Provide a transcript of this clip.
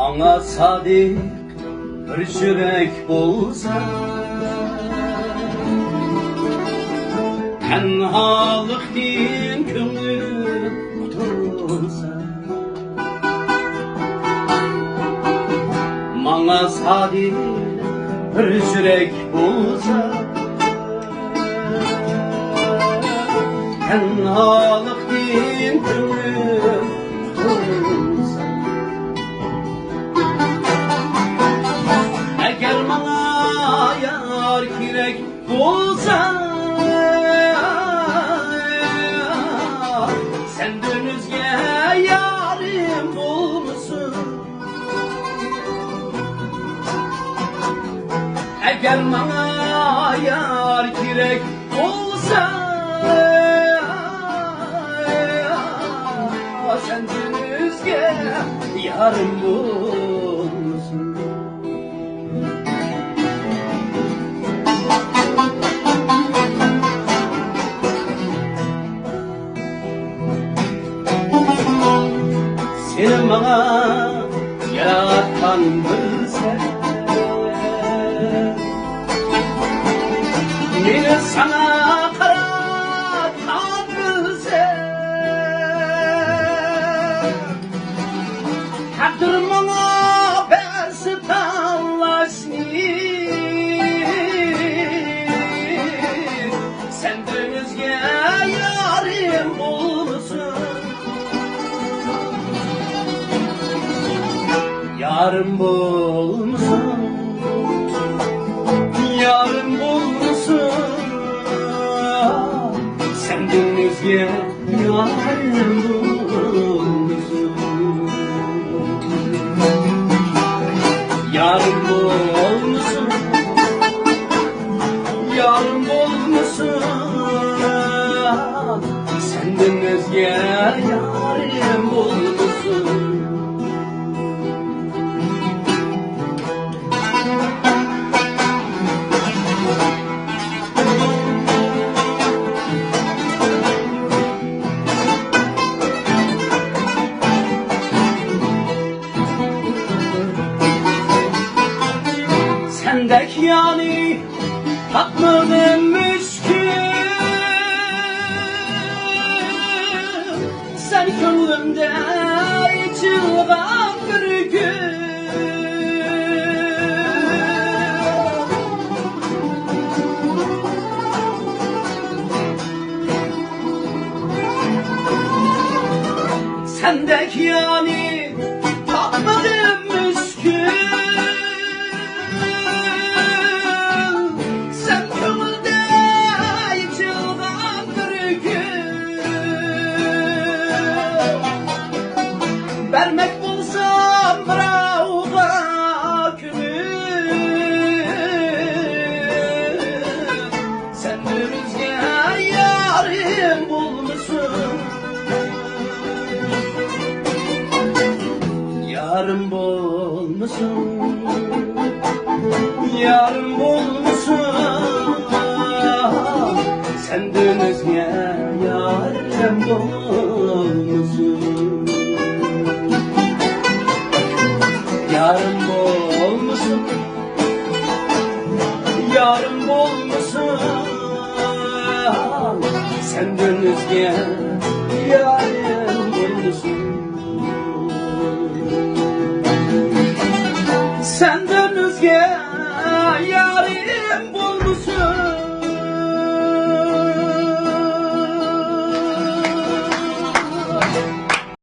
Bana sadık bir yürek bulsa, tenhalık din köngülü tutulsa, bana sadık bir yürek bulsa, tenhalık din köngülü tutulsa, eğer bana yar kirek bulsa, senden özge yarim bulmuşsun. Eğer bana yar kirek bulsa, senden özge yarim bulmuşsun. Seni bana yaratan bilsen, beni sana karatan bilsen, takdir bana bensi tanlaşsın. Senden özge yarim bulmuşsun. Yarım bulmuşsun, yarım bulmuşsun, senden özge yarım bulmuşsun. Yarım bulmuşsun, yarım bulmuşsun, senden özge yarım bulmuşsun. Sendeki yani tatmadım müşkül, sen gönlümde içilgan bir gül. Sendeki yani tatmadım müşkül, vermek bulsam brauğa kümül, sen özge yarim bulmuşsun. Yarım bulmuşsun, yarım bulmuşsun, senden özge yarim bulmuşsun. Yarım bulmuşsun, yarım bulmuşsun, senden özge